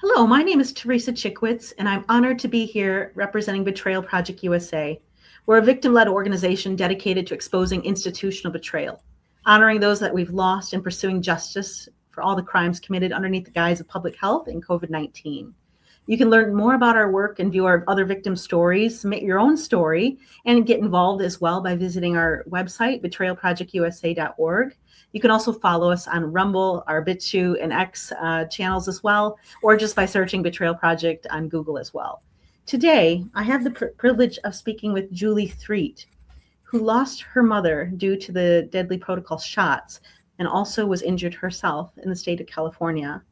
Hello, my name is Teresa Chickwitz, and I'm honored to be here representing Betrayal Project USA. We're a victim-led organization dedicated to exposing institutional betrayal, honoring those that we've lost and pursuing justice for all the crimes committed underneath the guise of public health and COVID-19. You can learn more about our work and view our other victim stories, submit your own story, and get involved as well by visiting our website, betrayalprojectusa.org. You can also follow us on Rumble, our BitChute, and X channels as well, or just by searching Betrayal Project on Google as well. Today, I have the privilege of speaking with Julie Threet, who lost her mother due to the deadly protocol shots and also was injured herself in the state of California.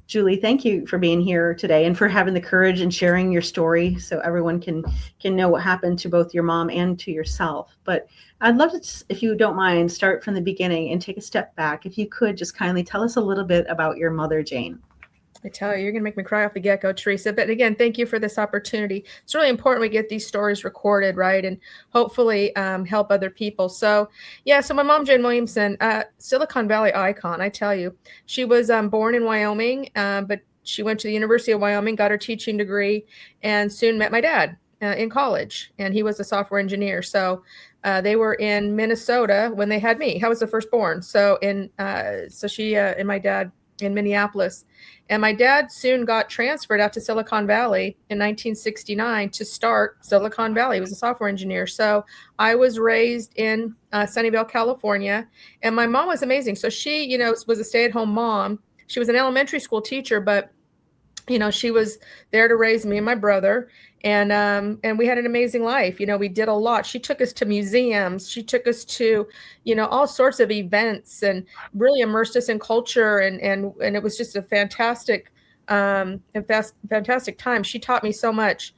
Julie, thank you for being here today and for having the courage and sharing your story so everyone can know what happened to both your mom and to yourself. But I'd love to, if you don't mind, start from the beginning and take a step back. If you could just kindly tell us a little bit about your mother, Jane. I tell you, you're going to make me cry off the get-go, Teresa. But again, thank you for this opportunity. It's really important we get these stories recorded, right? And hopefully help other people. So my mom, Jane Williamson, Silicon Valley icon, I tell you. She was born in Wyoming, but she went to the University of Wyoming, got her teaching degree, and soon met my dad in college. And he was a software engineer. So they were in Minnesota when they had me. I was the firstborn. So she and my dad in Minneapolis. And my dad soon got transferred out to Silicon Valley in 1969 to start Silicon Valley. He was a software engineer. So I was raised in Sunnyvale, California. And my mom was amazing. So she, was a stay-at-home mom. She was an elementary school teacher, but she was there to raise me and my brother. And we had an amazing life. We did a lot. She took us to museums. She took us to, all sorts of events and really immersed us in culture. And it was just a fantastic time. She taught me so much.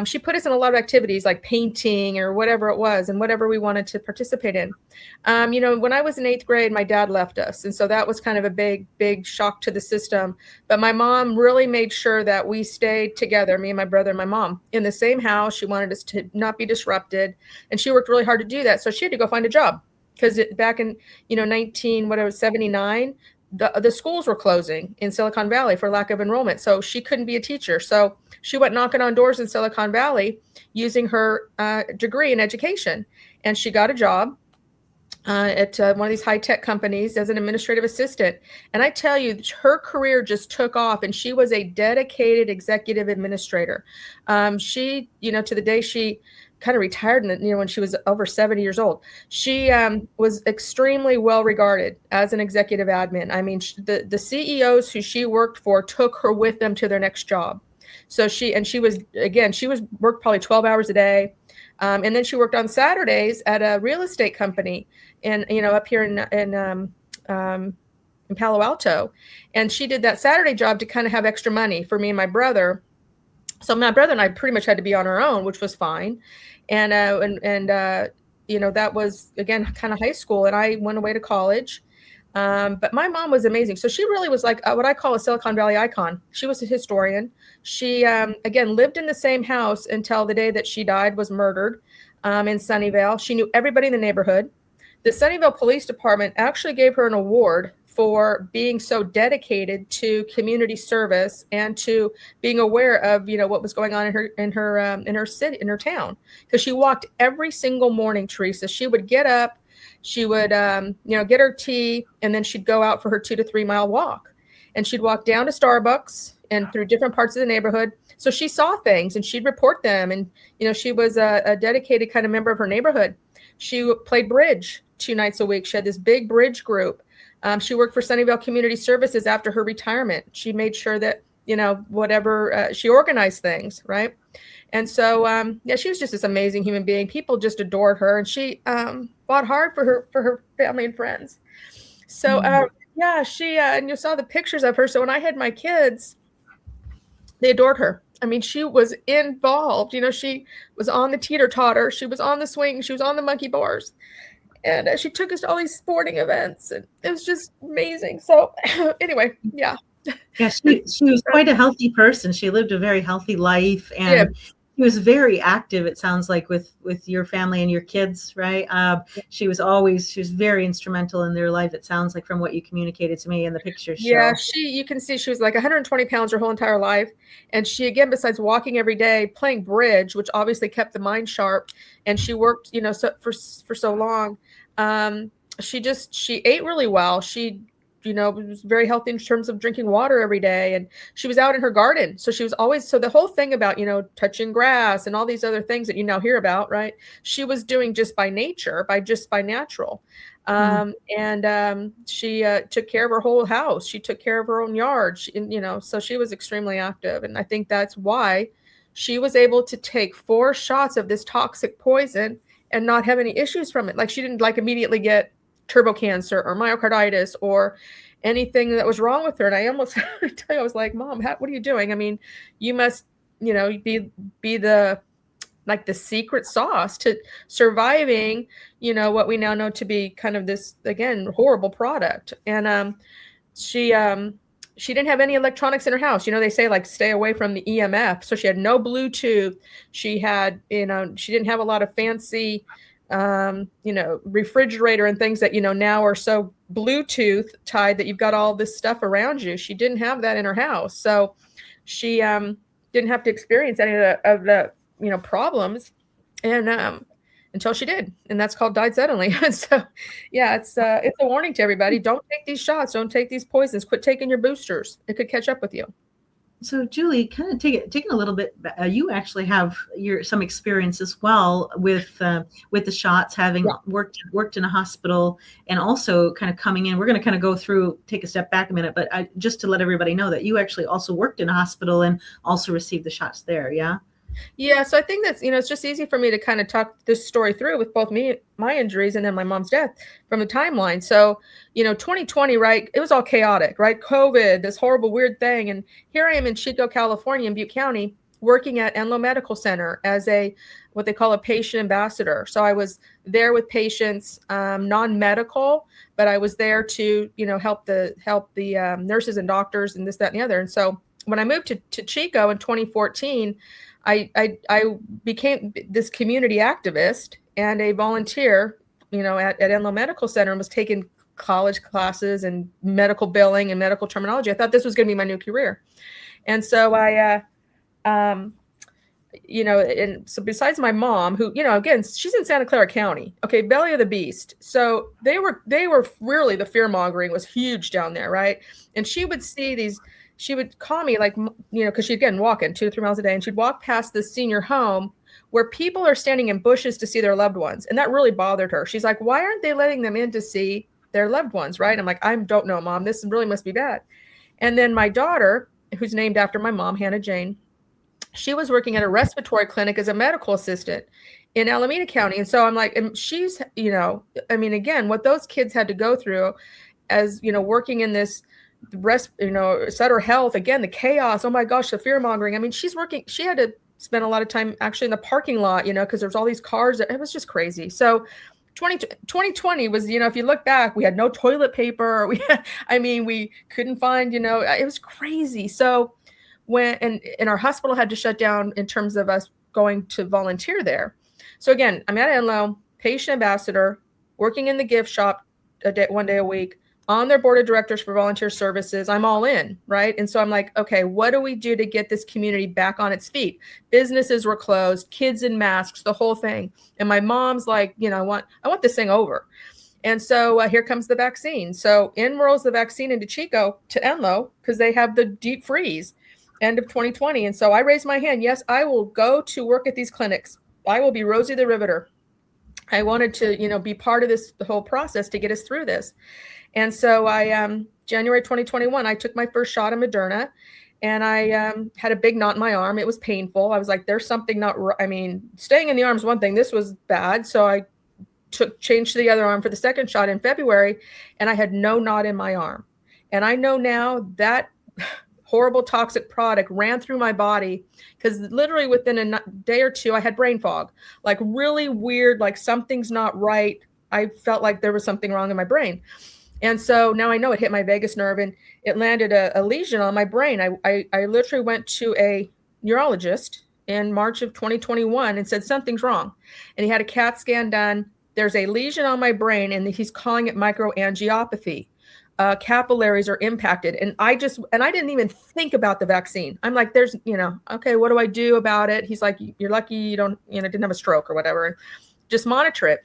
She put us in a lot of activities like painting or whatever it was and whatever we wanted to participate in. When I was in 8th grade, my dad left us. And so that was kind of a big, big shock to the system. But my mom really made sure that we stayed together, me and my brother and my mom, in the same house. She wanted us to not be disrupted. And she worked really hard to do that. So she had to go find a job because back in, 1979, the schools were closing in Silicon Valley for lack of enrollment. So she couldn't be a teacher. So she went knocking on doors in Silicon Valley using her degree in education. And she got a job at one of these high-tech companies as an administrative assistant. And I tell you, her career just took off, and she was a dedicated executive administrator. She, to the day she kind of retired when she was over 70 years old. She was extremely well regarded as an executive admin. I mean, the CEOs who she worked for took her with them to their next job. So she worked probably 12 hours a day. And then she worked on Saturdays at a real estate company up here in Palo Alto. And she did that Saturday job to kind of have extra money for me and my brother. So my brother and I pretty much had to be on our own, which was fine. And that was, again, kind of high school. And I went away to college. But my mom was amazing. So she really was like what I call a Silicon Valley icon. She was a historian. She, again, lived in the same house until the day that she died, was murdered in Sunnyvale. She knew everybody in the neighborhood. The Sunnyvale Police Department actually gave her an award for being so dedicated to community service and to being aware of, what was going on in her city, in her town. Because she walked every single morning, Teresa. She would get up, she would, get her tea, and then she'd go out for her 2 to 3 mile walk. And she'd walk down to Starbucks and through different parts of the neighborhood. So she saw things and she'd report them. And, she was a dedicated kind of member of her neighborhood. She played bridge 2 nights a week. She had this big bridge group. She worked for Sunnyvale Community Services after her retirement. She made sure that, she organized things, right? And so, she was just this amazing human being. People just adored her, and she fought hard for her family and friends. So, she and you saw the pictures of her. So when I had my kids, they adored her. I mean, she was involved. She was on the teeter-totter. She was on the swing. She was on the monkey bars. And she took us to all these sporting events, and it was just amazing. So anyway, yeah. Yeah, she was quite a healthy person. She lived a very healthy life, and She was very active, it sounds like, with your family and your kids, right? She was very instrumental in their life, it sounds like, from what you communicated to me and the pictures Yeah, show. you can see she was like 120 pounds her whole entire life. And she, again, besides walking every day, playing bridge, which obviously kept the mind sharp. And she worked, for so long. She ate really well. She, was very healthy in terms of drinking water every day. And she was out in her garden. So she was always, so the whole thing about, touching grass and all these other things that you now hear about, right? She was doing just by nature, by natural. She took care of her whole house. She took care of her own yard. So she was extremely active. And I think that's why she was able to take 4 shots of this toxic poison and not have any issues from it. Like, she didn't immediately get turbo cancer or myocarditis or anything that was wrong with her. And I almost tell you, I was like, Mom, what are you doing? I mean, you must, be the secret sauce to surviving, what we now know to be kind of this, again, horrible product. And she didn't have any electronics in her house. They say stay away from the EMF. So she had no Bluetooth. She had, she didn't have a lot of fancy, refrigerator and things that, now are so Bluetooth tied that you've got all this stuff around you. She didn't have that in her house. So she didn't have to experience any of the problems, and until she did, and that's called died suddenly. So yeah, it's a warning to everybody. Don't take these shots. Don't take these poisons. Quit taking your boosters. It could catch up with you. So Julie, kind of taking a little bit, you actually have some experience as well with the shots, having worked in a hospital, and also kind of coming in. We're going to kind of take a step back a minute, but just to let everybody know that you actually also worked in a hospital and also received the shots there. Yeah. Yeah, so I think that's, it's just easy for me to kind of talk this story through with both my injuries and then my mom's death from the timeline. So, 2020, right? It was all chaotic, right? COVID, this horrible, weird thing. And here I am in Chico, California, in Butte County, working at Enloe Medical Center as what they call a patient ambassador. So I was there with patients, non-medical, but I was there to, help the nurses and doctors and this, that, and the other. And so when I moved to Chico in 2014, I became this community activist and a volunteer, at Enloe Medical Center, and was taking college classes and medical billing and medical terminology. I thought this was going to be my new career. And so and so besides my mom, who, again, she's in Santa Clara County, okay, belly of the beast. So they were really, the fear mongering was huge down there, right? And she would call me because she'd, again, walking 2 to 3 miles a day, and she'd walk past this senior home where people are standing in bushes to see their loved ones. And that really bothered her. She's like, why aren't they letting them in to see their loved ones, right? I'm like, I don't know, Mom. This really must be bad. And then my daughter, who's named after my mom, Hannah Jane, she was working at a respiratory clinic as a medical assistant in Alameda County. And so I'm like, and she's, again, what those kids had to go through as, working in this Sutter Health, again, the chaos, oh my gosh, the fear mongering. She had to spend a lot of time actually in the parking lot, because there's all these cars. It was just crazy. So 2020 was, if you look back, we had no toilet paper. We couldn't find, it was crazy. So and our hospital had to shut down in terms of us going to volunteer there. So again, I'm at Enloe, patient ambassador, working in the gift shop one day a week, on their board of directors for volunteer services. I'm all in, right? And so I'm like, okay, what do we do to get this community back on its feet? Businesses were closed, kids in masks, the whole thing. And my mom's like, I want this thing over. And so here comes the vaccine. So in rolls the vaccine into Chico to Enloe, because they have the deep freeze, end of 2020. And so I raised my hand. Yes, I will go to work at these clinics. I will be Rosie the Riveter. I wanted to, be part of the whole process to get us through this. And so January 2021, I took my first shot of Moderna, and I had a big knot in my arm. It was painful. I was like, there's something not right. Staying in the arm is one thing. This was bad. So I changed to the other arm for the second shot in February, and I had no knot in my arm. And I know now that horrible toxic product ran through my body, because literally within a day or two, I had brain fog, like really weird, like something's not right. I felt like there was something wrong in my brain. And so now I know it hit my vagus nerve, and it landed a lesion on my brain. I literally went to a neurologist, in March of 2021 and said something's wrong. And he had a CAT scan done. There's a lesion on my brain, and he's calling it microangiopathy. Capillaries are impacted. And I didn't even think about the vaccine. I'm like, there's, okay, what do I do about it? He's like, you're lucky you didn't have a stroke or whatever. And just monitor it.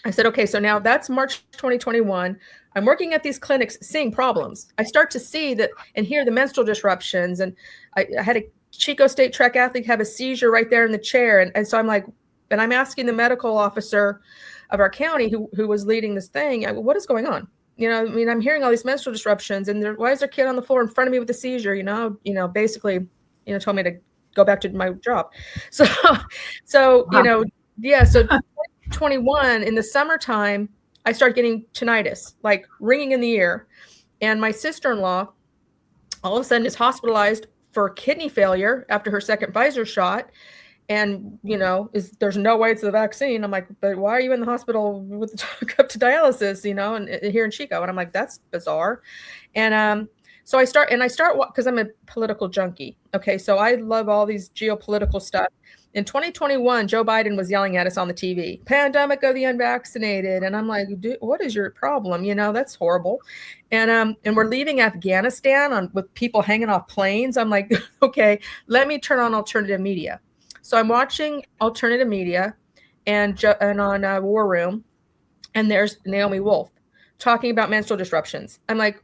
I said, okay, so now that's March 2021. I'm working at these clinics, seeing problems. I start to see that and hear the menstrual disruptions. And I had a Chico State track athlete have a seizure right there in the chair. And so I'm like, and I'm asking the medical officer of our county who was leading this thing, what is going on? I'm hearing all these menstrual disruptions, and why is there a kid on the floor in front of me with a seizure? Basically, told me to go back to my job. So, so 2021 in the summertime, I start getting tinnitus, like ringing in the ear, and my sister-in-law all of a sudden is hospitalized for kidney failure after her second Pfizer shot. And, there's no way it's the vaccine. I'm like, but why are you in the hospital with the up to dialysis, and here in Chico? And I'm like, that's bizarre. And so I start because I'm a political junkie. Okay. So I love all these geopolitical stuff. In 2021, Joe Biden was yelling at us on the TV, pandemic of the unvaccinated. And I'm like, what is your problem? That's horrible. And we're leaving Afghanistan with people hanging off planes. I'm like, okay, let me turn on alternative media. So I'm watching alternative media and on War Room, and there's Naomi Wolf talking about menstrual disruptions. I'm like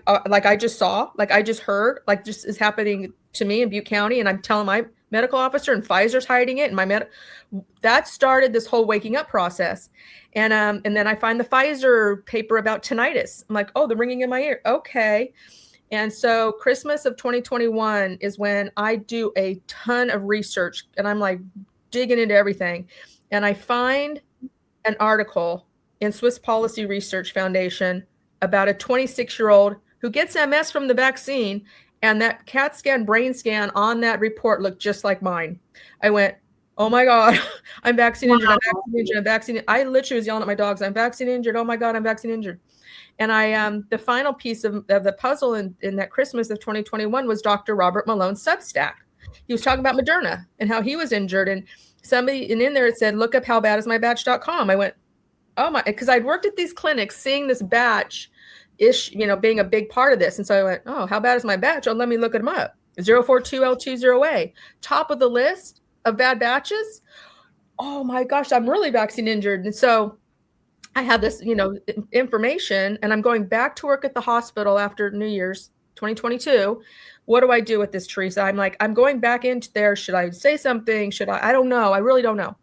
I just saw, like I just heard, like this is happening to me in Butte County, and I'm telling my medical officer, and Pfizer's hiding it, and that started this whole waking up process. And then I find the Pfizer paper about tinnitus. I'm like, oh, the ringing in my ear. Okay. And so Christmas of 2021 is when I do a ton of research, and I'm like digging into everything. And I find an article in Swiss Policy Research Foundation about a 26-year-old who gets MS from the vaccine. And that CAT scan, brain scan on that report looked just like mine. I went, oh my God, I'm vaccine injured. I'm vaccine injured. I'm vaccine. I literally was yelling at my dogs. I'm vaccine injured. Oh my God, I'm vaccine injured. And the final piece of the puzzle in that Christmas of 2021 was Dr. Robert Malone's Substack. He was talking about Moderna and how he was injured. And in there it said, look up howbadismybatch.com. I went, oh my, because I'd worked at these clinics seeing this batch being a big part of this. And so I went, oh, how bad is my batch? Oh, let me look them up. 042L20A, top of the list of bad batches. Oh my gosh, I'm really vaccine injured. And so I have this, information, and I'm going back to work at the hospital after New Year's 2022. What do I do with this, Teresa? I'm like, I'm going back into there. Should I say something? I don't know. I really don't know.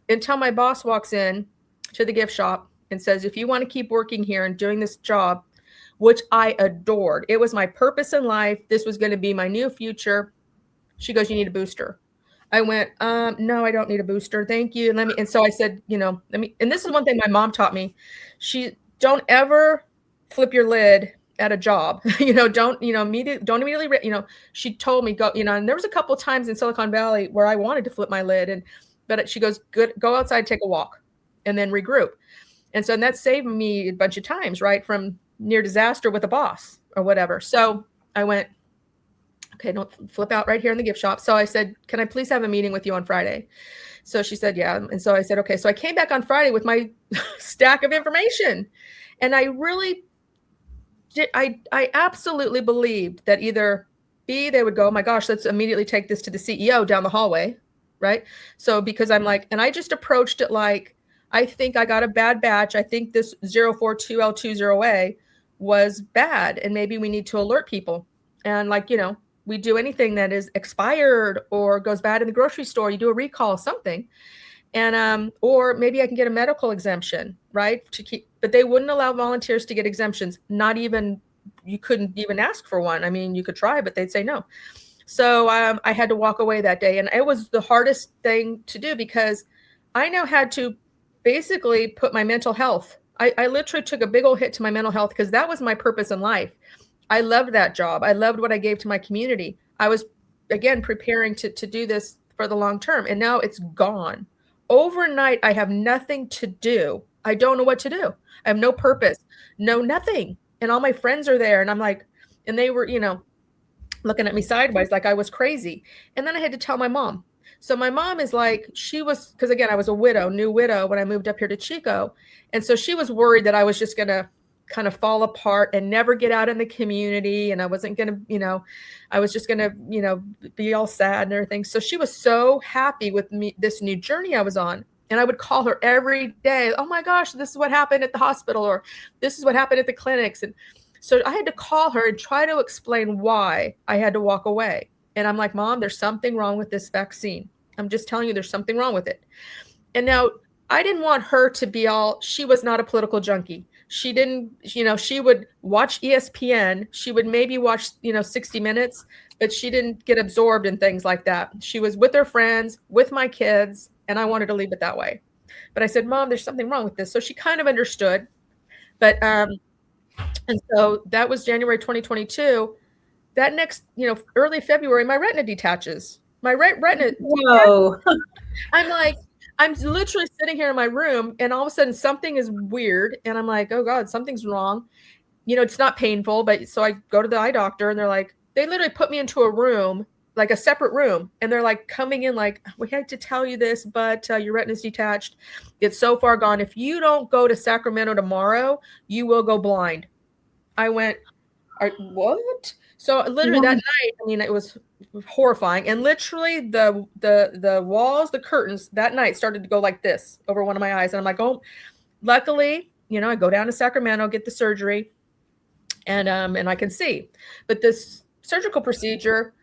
Until my boss walks in to the gift shop and says, if you want to keep working here and doing this job, which I adored, it was my purpose in life. This was going to be my new future. She goes, you need a booster. I went, no, I don't need a booster. Thank you. And so I said, and this is one thing my mom taught me. Don't ever flip your lid at a job, don't immediately, she told me, go, and there was a couple of times in Silicon Valley where I wanted to flip my lid, but she goes, good, go outside, take a walk, and then regroup. And so that saved me a bunch of times, right, from near disaster with a boss or whatever. So I went, okay, don't flip out right here in the gift shop. So I said, can I please have a meeting with you on Friday? So she said, yeah. And so I said, okay. So I came back on Friday with my stack of information. And I really did. I absolutely believed that either B, they would go, oh my gosh, let's immediately take this to the CEO down the hallway. Right. So because I'm like, and I just approached it like, I think I got a bad batch. I think this 042L20A was bad. And maybe we need to alert people. And like, we do anything that is expired or goes bad in the grocery store, you do a recall, something. And, or maybe I can get a medical exemption, right? But they wouldn't allow volunteers to get exemptions. You couldn't even ask for one. I mean, you could try, but they'd say no. So I had to walk away that day. And it was the hardest thing to do because I now had to basically put my mental health. I literally took a big old hit to my mental health because that was my purpose in life. I loved that job. I loved what I gave to my community. I was, again, preparing to do this for the long term. And now it's gone. Overnight, I have nothing to do. I don't know what to do. I have no purpose, no nothing. And all my friends are there. And I'm like, and they were, looking at me sideways like I was crazy. And then I had to tell my mom. So my mom is like, she was, because again, I was a new widow when I moved up here to Chico. And so she was worried that I was just going to kind of fall apart and never get out in the community. And I wasn't going to, I was just going to, be all sad and everything. So she was so happy with me, this new journey I was on. And I would call her every day. Oh my gosh, this is what happened at the hospital, or this is what happened at the clinics. And so I had to call her and try to explain why I had to walk away. And I'm like, Mom, there's something wrong with this vaccine. I'm just telling you, there's something wrong with it. And now I didn't want her to be she was not a political junkie. She didn't, she would watch ESPN. She would maybe watch, 60 Minutes, but she didn't get absorbed in things like that. She was with her friends, with my kids, and I wanted to leave it that way. But I said, Mom, there's something wrong with this. So she kind of understood. But, and so that was January 2022. That next, early February, my retina detaches. My retina. Whoa. I'm literally sitting here in my room, and all of a sudden something is weird. And I'm like, oh God, something's wrong. It's not painful, but so I go to the eye doctor, and they literally put me into a room, like a separate room. And they're like coming in like, we had to tell you this, but your retina's detached. It's so far gone. If you don't go to Sacramento tomorrow, you will go blind. I went, what? So literally that night, it was horrifying. And literally the walls, the curtains that night started to go like this over one of my eyes. And I'm like, oh, luckily, I go down to Sacramento, get the surgery, and I can see. But this surgical procedure,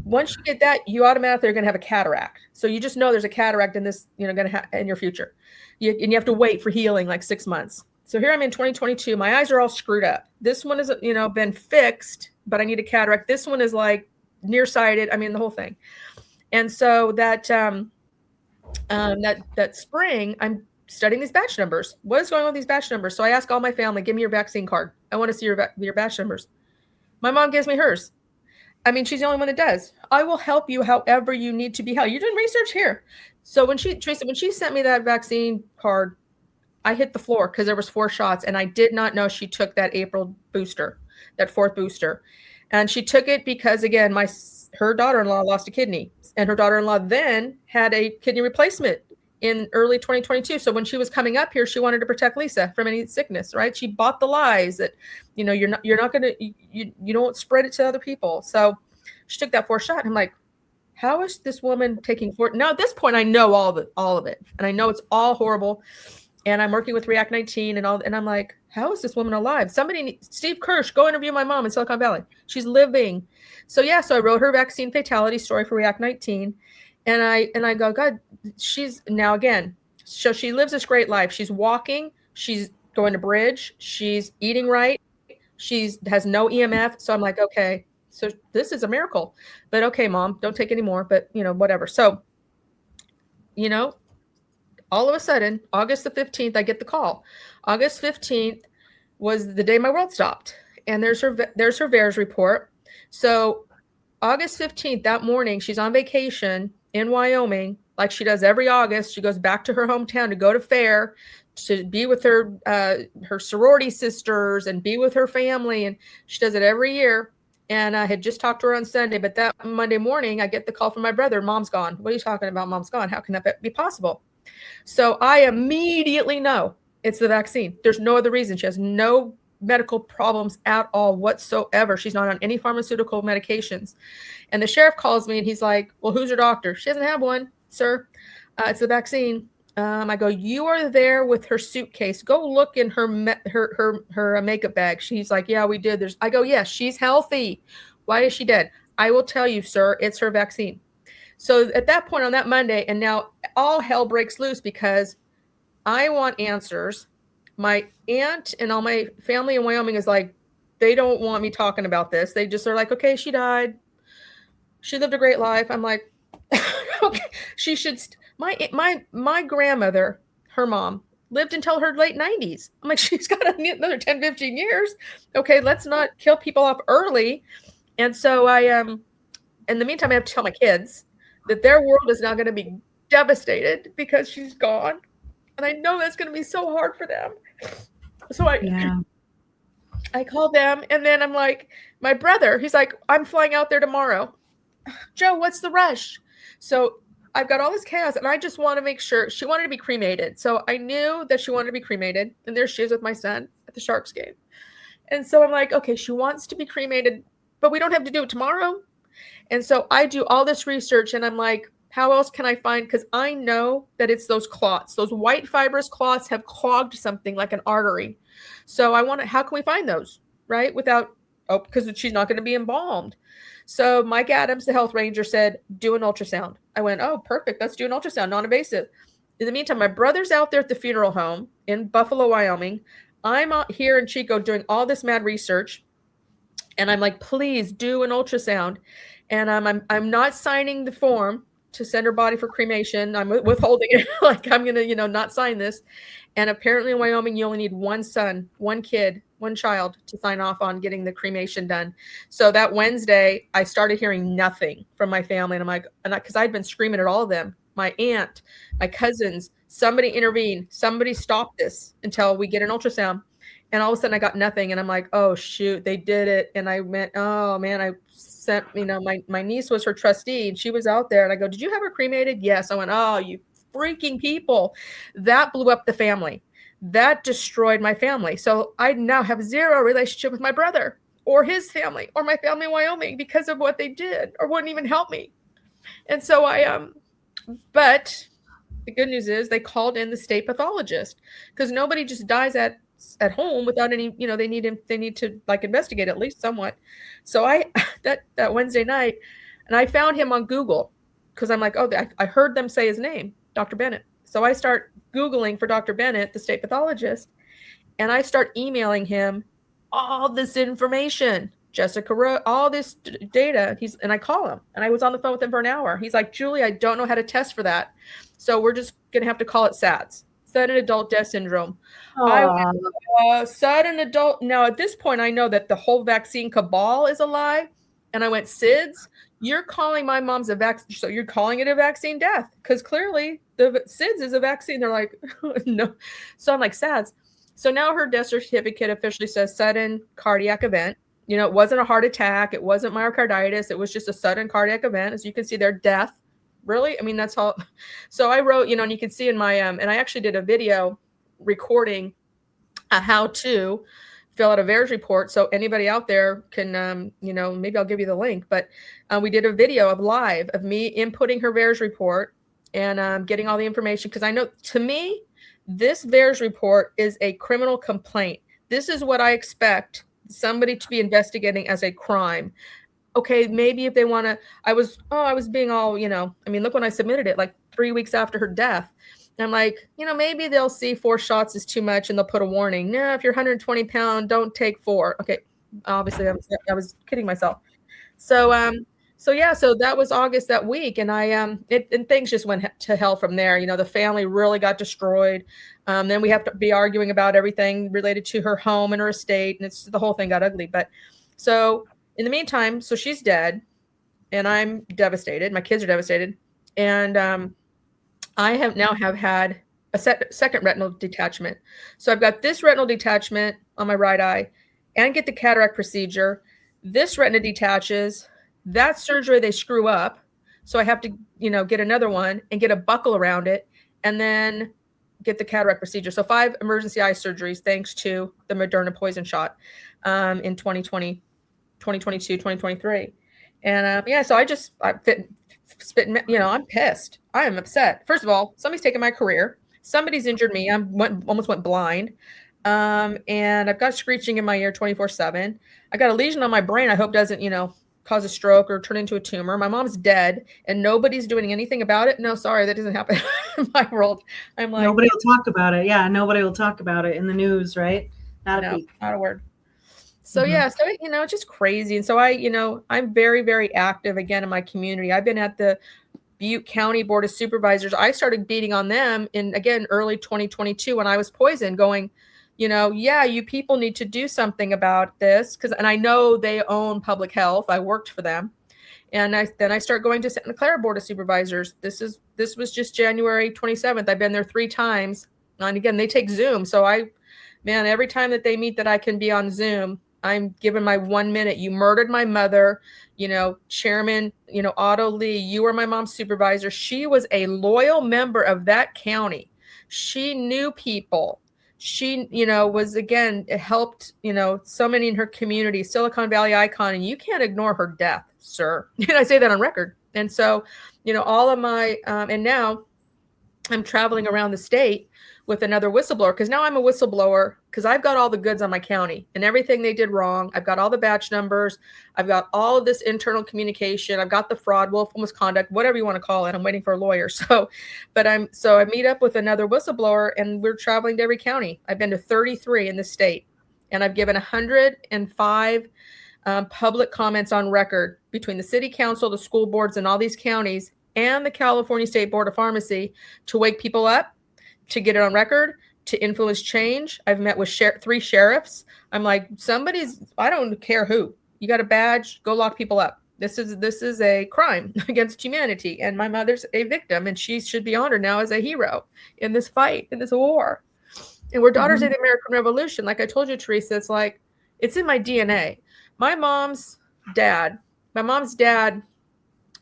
once you get that, you automatically are going to have a cataract. So you just know there's a cataract in this, going to in your future. And you have to wait for healing like 6 months. So here I'm in 2022. My eyes are all screwed up. This one has, been fixed, but I need a cataract. This one is like nearsighted. The whole thing. And so that spring, I'm studying these batch numbers. What is going on with these batch numbers? So I ask all my family, give me your vaccine card. I want to see your batch numbers. My mom gives me hers. She's the only one that does. I will help you however you need to be helped. You're doing research here. So when she sent me that vaccine card, I hit the floor because there was 4 shots, and I did not know she took that April booster, that 4th booster. And she took it because, again, her daughter-in-law lost a kidney, and her daughter-in-law then had a kidney replacement in early 2022. So when she was coming up here, she wanted to protect Lisa from any sickness, right? She bought the lies that, you're not going to, you don't spread it to other people. So she took that 4th shot. And I'm like, how is this woman taking 4? Now at this point, I know all of it. And I know it's all horrible. And I'm working with React 19 and all. And I'm like, how is this woman alive? Steve Kirsch, go interview my mom in Silicon Valley. She's living. So I wrote her vaccine fatality story for React 19. And I go, God, she's now again. So she lives this great life. She's walking. She's going to bridge. She's eating right. She has no EMF. So I'm like, okay, so this is a miracle. But okay, Mom, don't take any more. But whatever. So, all of a sudden, August the 15th, I get the call. August 15th was the day my world stopped. And there's her VAERS report. So August 15th, that morning, she's on vacation in Wyoming, like she does every August. She goes back to her hometown to go to fair, to be with her sorority sisters and be with her family. And she does it every year. And I had just talked to her on Sunday, but that Monday morning, I get the call from my brother, Mom's gone. What are you talking about? Mom's gone. How can that be possible? So I immediately know it's the vaccine. There's no other reason. She has no medical problems at all whatsoever. She's not on any pharmaceutical medications. And the sheriff calls me and he's like, well, who's your doctor? She doesn't have one, sir. It's the vaccine. I go, you are there with her suitcase. Go look in her makeup bag. She's like, yeah, we did. I go, yes, she's healthy. Why is she dead? I will tell you, sir, it's her vaccine. So at that point on that Monday, and now all hell breaks loose because I want answers. My aunt and all my family in Wyoming is like, they don't want me talking about this. They just are like, okay, she died. She lived a great life. I'm like, okay, she should. My grandmother, her mom, lived until her late 90s. I'm like, she's got another 10, 15 years. Okay, let's not kill people off early. And so in the meantime, I have to tell my kids that their world is now going to be devastated because she's gone. And I know that's going to be so hard for them. So I call them, and then I'm like, my brother, he's like, I'm flying out there tomorrow. Joe, what's the rush? So I've got all this chaos, and I just want to make sure. She wanted to be cremated. So I knew that she wanted to be cremated. And there she is with my son at the Sharks game. And so I'm like, okay, she wants to be cremated, but we don't have to do it tomorrow. And so I do all this research, and I'm like, how else can I find? Because I know that it's those clots. Those white fibrous clots have clogged something like an artery. So I want to, how can we find those, right? Without, because she's not going to be embalmed. So Mike Adams, the health ranger, said, do an ultrasound. I went, oh, perfect. Let's do an ultrasound, non-invasive. In the meantime, my brother's out there at the funeral home in Buffalo, Wyoming. I'm out here in Chico doing all this mad research. And I'm like, please do an ultrasound. And I'm not signing the form to send her body for cremation. I'm withholding it. Like, I'm going to, not sign this. And apparently in Wyoming, you only need one son, one kid, one child to sign off on getting the cremation done. So that Wednesday, I started hearing nothing from my family. And I'm like, because I'd been screaming at all of them, my aunt, my cousins, somebody intervene, somebody stop this until we get an ultrasound. And all of a sudden I got nothing. And I'm like, oh, shoot, they did it. And I went, oh, man, I sent, my niece was her trustee and she was out there. And I go, did you have her cremated? Yes. I went, oh, you freaking people. That blew up the family. That destroyed my family. So I now have zero relationship with my brother or his family or my family in Wyoming because of what they did or wouldn't even help me. And so but the good news is they called in the state pathologist because nobody just dies at home without any, they need to like investigate at least somewhat. So that Wednesday night, and I found him on Google because I'm like, oh, I heard them say his name, Dr. Bennett. So I start Googling for Dr. Bennett, the state pathologist, and I start emailing him all this information, Jessica, all this data. And I call him, and I was on the phone with him for an hour. He's like, Julie, I don't know how to test for that. So we're just going to have to call it SADS, sudden adult death syndrome. Sudden adult. Now, at this point, I know that the whole vaccine cabal is a lie. And I went, SIDS, you're calling my mom's a vaccine. So you're calling it a vaccine death because clearly the SIDS is a vaccine. They're like, no. So I'm like, SADS. So now her death certificate officially says sudden cardiac event. It wasn't a heart attack. It wasn't myocarditis. It was just a sudden cardiac event. As you can see there, death. Really? I mean, that's all. So I wrote, and you can see in my, and I actually did a video recording how to fill out a VAERS report. So anybody out there can, maybe I'll give you the link, but we did a video of live of me inputting her VAERS report and getting all the information. Because I know, to me, this VAERS report is a criminal complaint. This is what I expect somebody to be investigating as a crime. Okay, maybe if they want to, I was being all, look when I submitted it, like 3 weeks after her death. And I'm like, maybe they'll see 4 shots is too much and they'll put a warning. No, if you're 120 pounds, don't take 4. Okay, obviously I was kidding myself. So that was August that week. And and things just went to hell from there. The family really got destroyed. Then we have to be arguing about everything related to her home and her estate. And the whole thing got ugly. But so in the meantime, so she's dead and I'm devastated. My kids are devastated. And I have had a second retinal detachment. So I've got this retinal detachment on my right eye and get the cataract procedure. This retina detaches. That surgery, they screw up. So I have to, get another one and get a buckle around it and then get the cataract procedure. So 5 emergency eye surgeries, thanks to the Moderna poison shot in 2020, 2022, 2023. And so I'm pissed. I am upset. First of all, somebody's taken my career. Somebody's injured me. Almost went blind. And I've got screeching in my ear 24/7. I got a lesion on my brain. I hope doesn't, cause a stroke or turn into a tumor. My mom's dead and nobody's doing anything about it. No, sorry, that doesn't happen in my world. I'm like, nobody will talk about it. Yeah, nobody will talk about it in the news, right? Not a word. So it's just crazy. And so I'm very, very active again in my community. I've been at the Butte County Board of Supervisors. I started beating on them in, again, early 2022 when I was poisoned, going, you people need to do something about this. And I know they own public health. I worked for them. And then I start going to Santa Clara Board of Supervisors. This was just January 27th. I've been there 3 times. And again, they take Zoom. So man, every time that they meet that I can be on Zoom, I'm given my 1 minute. You murdered my mother, Chairman, Otto Lee, you were my mom's supervisor. She was a loyal member of that county. She knew people. She, was, again, helped, so many in her community, Silicon Valley icon, and you can't ignore her death, sir. And I say that on record. And so, all of my, and now I'm traveling around the state with another whistleblower, because now I'm a whistleblower because I've got all the goods on my county and everything they did wrong. I've got all the batch numbers. I've got all of this internal communication. I've got the fraud, willful misconduct, whatever you want to call it. I'm waiting for a lawyer. So I meet up with another whistleblower and we're traveling to every county. I've been to 33 in the state, and I've given 105 public comments on record between the city council, the school boards, and all these counties, and the California State Board of Pharmacy, to wake people up, to get it on record, to influence change. I've met with 3 sheriffs. I'm like, I don't care who. You got a badge, go lock people up. This is a crime against humanity. And my mother's a victim, and she should be honored now as a hero in this fight, in this war. And we're daughters of the American Revolution. Like I told you, Teresa, it's like, it's in my DNA. My mom's dad,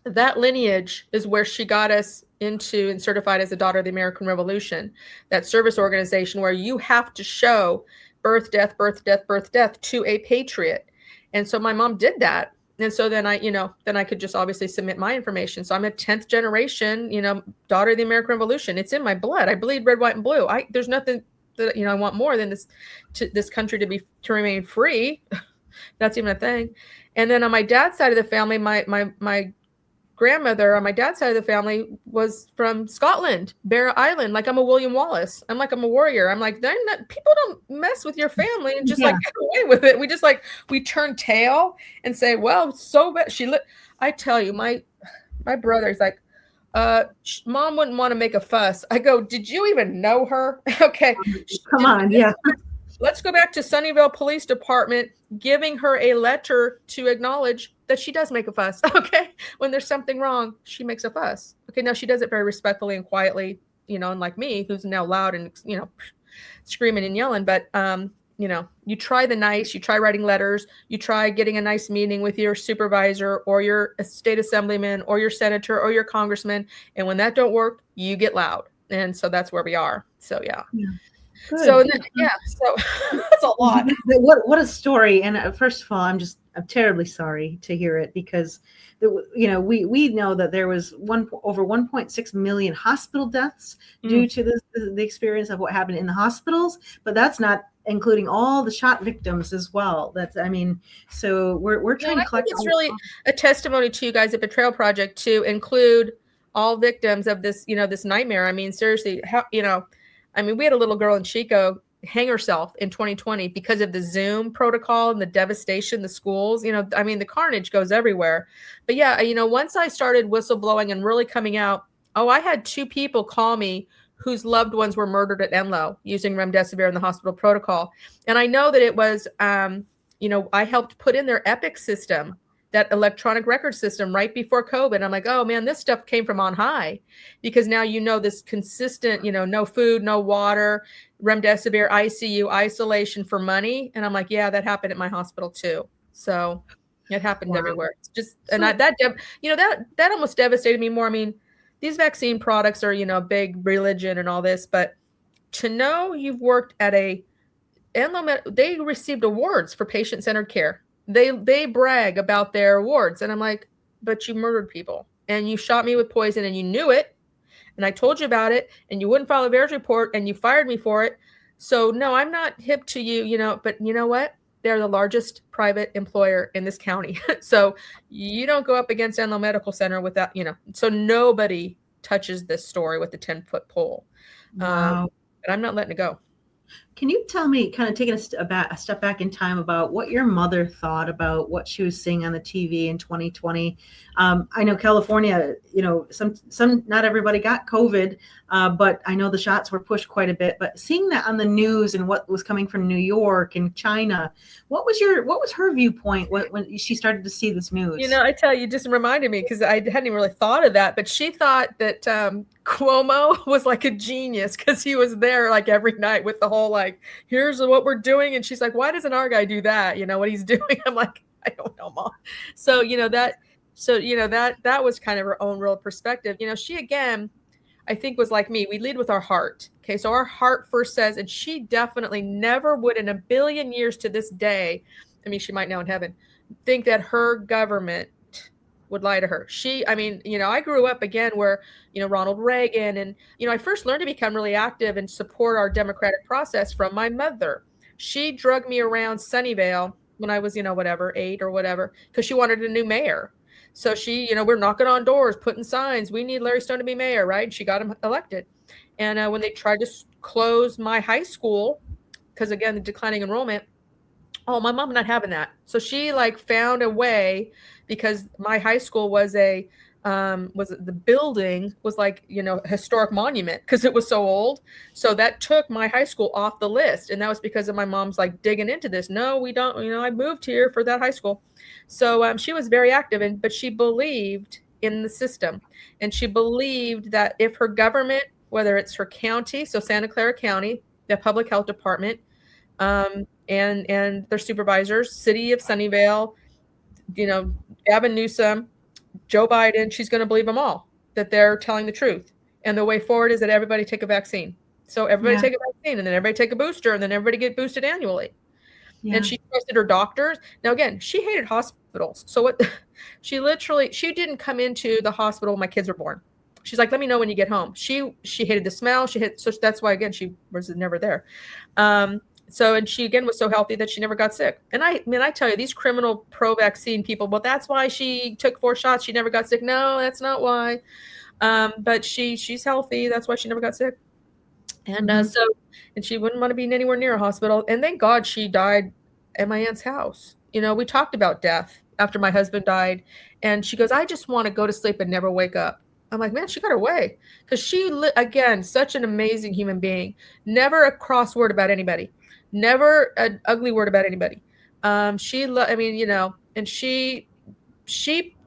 that lineage is where she got us into and certified as a daughter of the American Revolution, that service organization where you have to show birth, death, birth, death, birth, death to a patriot. And so my mom did that. And so then I could just obviously submit my information. So I'm a 10th generation, daughter of the American Revolution. It's in my blood. I bleed red, white, and blue. There's nothing that, I want more than this country to remain free. That's even a thing. And then on my dad's side of the family, my grandmother on my dad's side of the family was from Scotland, Barrow Island. Like I'm a William Wallace. I'm a warrior. I'm like, people don't mess with your family and just like get away with it. We turn tail and say, well, so bad. I tell you, my brother's like, mom wouldn't want to make a fuss. I go, did you even know her? Okay. Come on. Yeah. Let's go back to Sunnyvale Police Department, giving her a letter to acknowledge that she does make a fuss. Okay. When there's something wrong, she makes a fuss. Okay. Now she does it very respectfully and quietly, unlike me, who's now loud and, screaming and yelling. But, you try the nice, you try writing letters, you try getting a nice meeting with your supervisor or your state assemblyman or your senator or your congressman. And when that don't work, you get loud. And so that's where we are. So, yeah. Good. So so that's a lot. What a story! And first of all, I'm terribly sorry to hear it, because we know that there was over 1.6 million hospital deaths due to the experience of what happened in the hospitals, but that's not including all the shot victims as well. So we're trying to collect. It's really a testimony to you guys at Betrayal Project to include all victims of this, this nightmare. I mean, seriously, we had a little girl in Chico hang herself in 2020 because of the Zoom protocol and the devastation, the schools, the carnage goes everywhere. But yeah, once I started whistleblowing and really coming out, I had 2 people call me whose loved ones were murdered at Enloe using remdesivir in the hospital protocol. And I know that it was, I helped put in their Epic system, that electronic record system right before COVID. I'm like, oh man, this stuff came from on high, because now, this consistent, no food, no water, remdesivir, ICU, isolation for money. And I'm like, yeah, that happened at my hospital too. So it happened everywhere. It's just, and that almost devastated me more. I mean, these vaccine products are, big religion and all this, but to know you've worked at they received awards for patient-centered care. They brag about their awards. And I'm like, but you murdered people and you shot me with poison and you knew it. And I told you about it and you wouldn't file a VAERS report and you fired me for it. So no, I'm not hip to you, but you know what? They're the largest private employer in this county. So you don't go up against Enloe Medical Center without, so nobody touches this story with the 10-foot pole. Wow. And I'm not letting it go. Can you tell me, kind of taking a step back in time, about what your mother thought about what she was seeing on the TV in 2020? I know California, some not everybody got COVID, but I know the shots were pushed quite a bit. But seeing that on the news and what was coming from New York and China, what was her viewpoint when she started to see this news? I tell you, just reminded me, because I hadn't even really thought of that. But she thought that Cuomo was like a genius because he was there like every night with the whole like, here's what we're doing. And she's like, why doesn't our guy do that? You know, what he's doing. I'm like, I don't know, Mom. So, that was kind of her own real perspective. She, again, I think was like me. We lead with our heart. Okay. So our heart first says, and she definitely never would in a billion years to this day, I mean, she might now in heaven, think that her government would lie to her. I grew up again where, Ronald Reagan and, I first learned to become really active and support our democratic process from my mother. She drugged me around Sunnyvale when I was, 8 or whatever, because she wanted a new mayor. So she, we're knocking on doors, putting signs, we need Larry Stone to be mayor, right? And she got him elected. And when they tried to close my high school, because again, the declining enrollment, oh, my mom not having that. So she found a way, because my high school was the building was historic monument because it was so old. So that took my high school off the list. And that was because of my mom's digging into this. No, we don't, I moved here for that high school. So she was very active, but she believed in the system. And she believed that if her government, whether it's her county, so Santa Clara County, the public health department, and their supervisors, city of Sunnyvale, Gavin Newsom, Joe Biden, she's going to believe them all, that they're telling the truth. And the way forward is that everybody take a vaccine. So everybody take a vaccine, and then everybody take a booster, and then everybody get boosted annually. Yeah. And she trusted her doctors. Now, again, she hated hospitals. So what she didn't come into the hospital when my kids were born. She's like, let me know when you get home. She hated the smell. So that's why, again, she was never there. And she, again, was so healthy that she never got sick. And I tell you, these criminal pro-vaccine people, well, that's why she took 4 shots. She never got sick. No, that's not why. But she's healthy. That's why she never got sick. And and she wouldn't want to be anywhere near a hospital. And thank God she died at my aunt's house. We talked about death after my husband died. And she goes, I just want to go to sleep and never wake up. I'm like, man, she got her way. Because she, again, such an amazing human being. Never a cross word about anybody. Never an ugly word about anybody. And she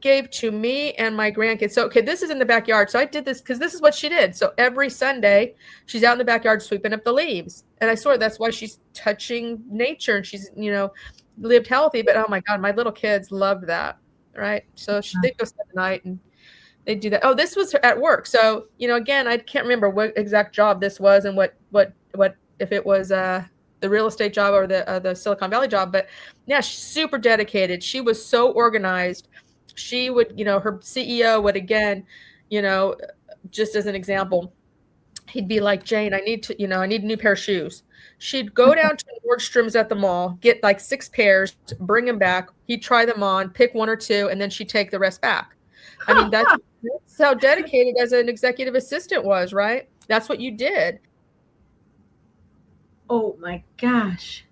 gave to me and my grandkids. So, okay, this is in the backyard. So I did this because this is what she did. So every Sunday, she's out in the backyard sweeping up the leaves. And I swear that's why she's touching nature and she's, lived healthy. But oh my God, my little kids loved that. Right. So they'd go spend the night and they'd do that. Oh, this was at work. So, again, I can't remember what exact job this was and what if it was the real estate job or the Silicon Valley job. But yeah, she's super dedicated. She was so organized. She would, her CEO would, again, just as an example, he'd be like, Jane, I need a new pair of shoes. She'd go down to Nordstrom's at the mall, get 6 pairs, bring them back. He'd try them on, pick 1 or 2, and then she'd take the rest back. I mean, that's how dedicated as an executive assistant was, right? That's what you did. Oh my gosh.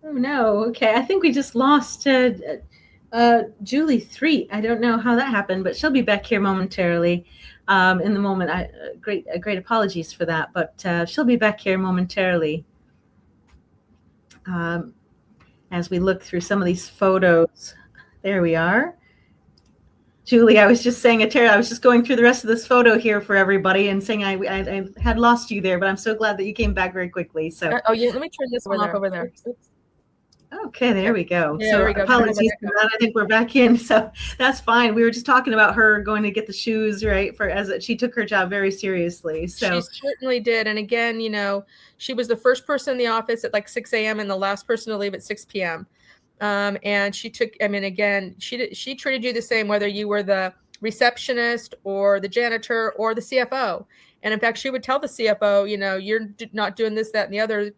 Oh no. Okay. I think we just lost Julie 3. I don't know how that happened, but she'll be back here momentarily. In the moment, great apologies for that, but she'll be back here momentarily. As we look through some of these photos, there we are. Julie, I was just saying, I was just going through the rest of this photo here for everybody and saying I had lost you there, but I'm so glad that you came back very quickly. So let me turn this one off over there. Okay, there we go. Yeah, so there we go. Apologies for that. I think we're back in, so that's fine. We were just talking about her going to get the shoes, right? She took her job very seriously. So she certainly did. And again, she was the first person in the office at 6 a.m. and the last person to leave at 6 p.m. And she took, again, she treated you the same, whether you were the receptionist or the janitor or the CFO. And in fact, she would tell the CFO, you're not doing this, that, and the other,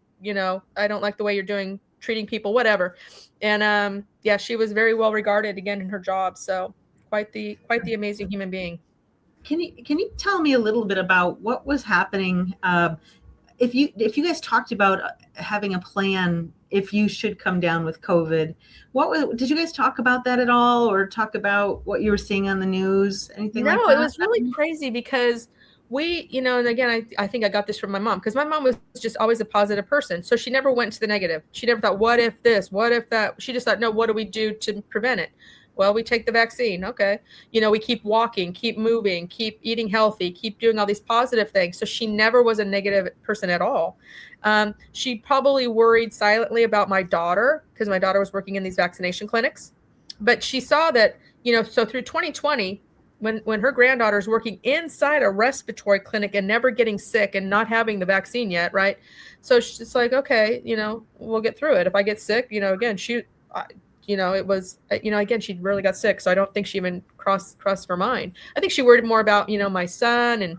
I don't like the way you're treating people, whatever. And she was very well regarded again in her job. So quite the amazing human being. Can you tell me a little bit about what was happening? If you guys talked about having a plan if you should come down with COVID, did you guys talk about that at all, or talk about what you were seeing on the news? Anything like that? No, it was really crazy because we, and again, I think I got this from my mom, because my mom was just always a positive person. So she never went to the negative. She never thought, what if this, what if that? She just thought, no, what do we do to prevent it? Well, we take the vaccine. Okay. We keep walking, keep moving, keep eating healthy, keep doing all these positive things. So she never was a negative person at all. She probably worried silently about my daughter because my daughter was working in these vaccination clinics. But she saw that, so through 2020, when her granddaughter's working inside a respiratory clinic and never getting sick and not having the vaccine yet, right? So she's like, okay, we'll get through it. If I get sick, again, it was, again, she really got sick. So I don't think she even crossed her mind. I think she worried more about, my son and,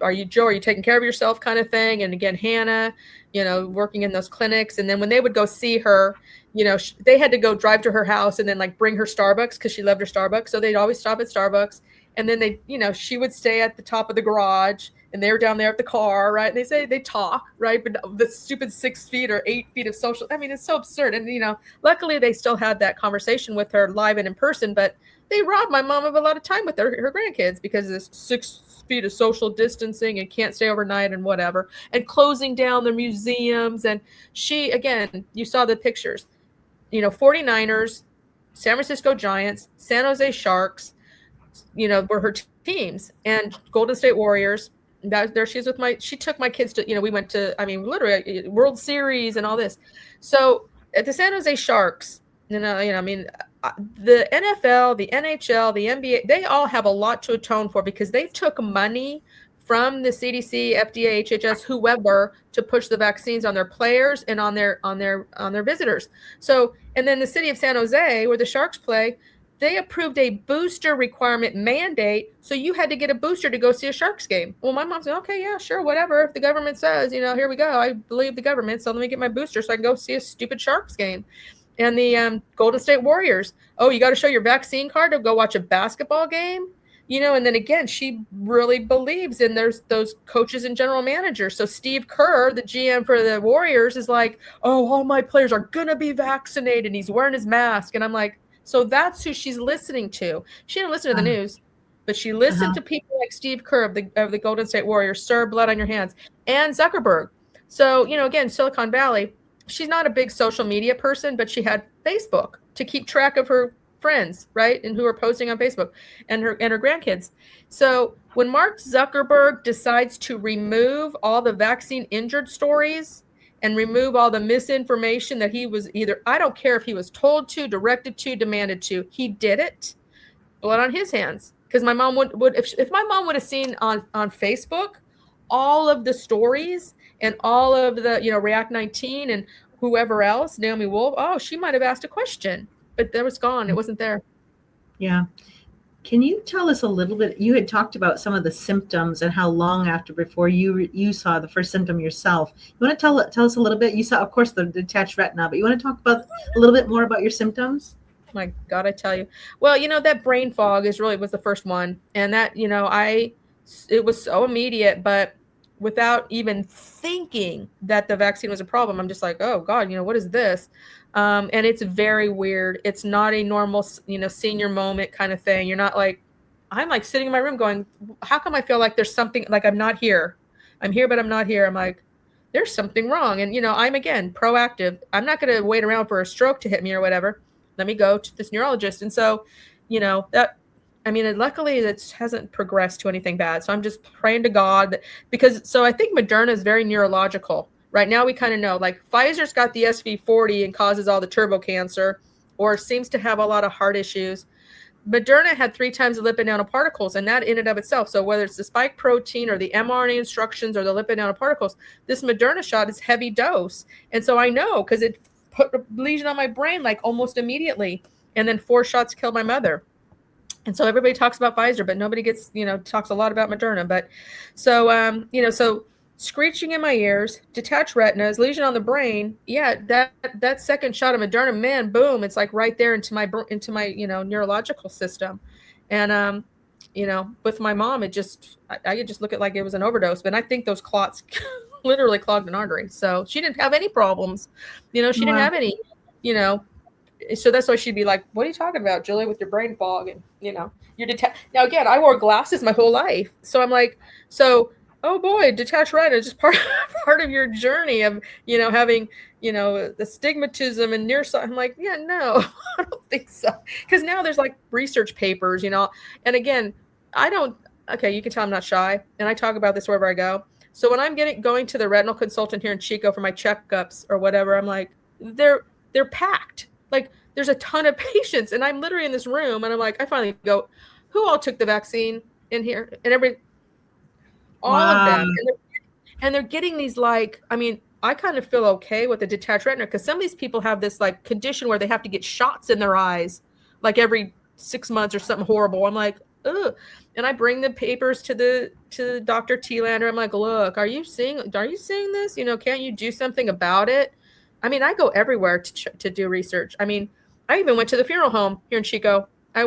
are you taking care of yourself kind of thing? And again, Hannah, working in those clinics. And then when they would go see her, they had to go drive to her house and then like bring her Starbucks because she loved her Starbucks. So they'd always stop at Starbucks. And then she would stay at the top of the garage and they were down there at the car, right? And they talk, right? But the stupid 6 feet or 8 feet of social, I mean, it's so absurd. And, luckily they still had that conversation with her live and in person, but they robbed my mom of a lot of time with her grandkids because of this 6 feet of social distancing and can't stay overnight and whatever, and closing down their museums. And she, again, you saw the pictures, 49ers, San Francisco Giants, San Jose Sharks, were her teams, and Golden State Warriors. There she is she took my kids to, we went to, literally World Series and all this. So at the San Jose Sharks, the NFL, the NHL, the NBA, they all have a lot to atone for because they took money from the CDC, FDA, HHS, whoever, to push the vaccines on their players and on their visitors. So, and then the city of San Jose, where the Sharks play, they approved a booster requirement mandate. So you had to get a booster to go see a Sharks game. Well, my mom said, okay, yeah, sure, whatever. If the government says, here we go. I believe the government. So let me get my booster so I can go see a stupid Sharks game. And the Golden State Warriors, oh, you got to show your vaccine card to go watch a basketball game? And then again, she really believes in those coaches and general managers. So Steve Kerr, the GM for the Warriors, is like, oh, all my players are going to be vaccinated. And he's wearing his mask. And I'm like, so that's who she's listening to. She didn't listen to the news, but she listened to people like Steve Kerr of the Golden State Warriors, Sir, blood on your hands, and Zuckerberg. So, again, Silicon Valley, she's not a big social media person, but she had Facebook to keep track of her friends, right? And who are posting on Facebook and her grandkids. So when Mark Zuckerberg decides to remove all the vaccine injured stories and remove all the misinformation that he was I don't care if he was told to, directed to, demanded to, he did it. Blood on his hands. Because my mom would if my mom would have seen on Facebook all of the stories and all of the, React 19 and whoever else, Naomi Wolf, oh, she might have asked a question, but that was gone. It wasn't there. Yeah. Can you tell us a little bit? You had talked about some of the symptoms and how long before you saw the first symptom yourself. You want to tell us a little bit? You saw, of course, the detached retina, but you want to talk about a little bit more about your symptoms? My God, I tell you. Well, that brain fog was the first one. And that, it was so immediate, but without even thinking that the vaccine was a problem, I'm just like, oh God, what is this? And it's very weird. It's not a normal, senior moment kind of thing. You're not like, I'm like sitting in my room going, how come I feel like there's something, like I'm not here. I'm here, but I'm not here. I'm like, there's something wrong. And, I'm, again, proactive. I'm not going to wait around for a stroke to hit me or whatever. Let me go to this neurologist. And so, luckily it hasn't progressed to anything bad. So I'm just praying to God so I think Moderna is very neurological. Right now we kind of know, like Pfizer's got the SV40 and causes all the turbo cancer, or seems to have a lot of heart issues. Moderna had 3 times the lipid nanoparticles, and that in and of itself. So whether it's the spike protein or the mRNA instructions or the lipid nanoparticles, this Moderna shot is heavy dose. And so I know because it put a lesion on my brain like almost immediately. And then 4 shots killed my mother. And so everybody talks about Pfizer, but nobody talks a lot about Moderna. But so, so screeching in my ears, detached retinas, lesion on the brain. Yeah, that second shot of Moderna, man, boom, it's like right there into my neurological system. And, with my mom, I could just look at like it was an overdose. But I think those clots literally clogged an artery. So she didn't have any problems. She didn't have any, So that's why she'd be like, what are you talking about, Julie, with your brain fog? And, you're detached. Now, again, I wore glasses my whole life. So I'm like, oh boy, detached retina is just part of your journey of, having, the stigmatism and nearsight. I'm like, yeah, no, I don't think so. Because now there's like research papers, and again, okay, you can tell I'm not shy, and I talk about this wherever I go. So when I'm going to the retinal consultant here in Chico for my checkups or whatever, I'm like, they're packed. Like there's a ton of patients, and I'm literally in this room, and I'm like, I finally go, who all took the vaccine in here? And all of them, and they're getting these like, I mean, I kind of feel okay with the detached retina because some of these people have this like condition where they have to get shots in their eyes like every 6 months or something horrible. I'm like, ugh. And I bring the papers to Dr. T-Lander. I'm like, look, are you seeing this? Can't you do something about it? I mean, I go everywhere to do research. I mean, I even went to the funeral home here in Chico. I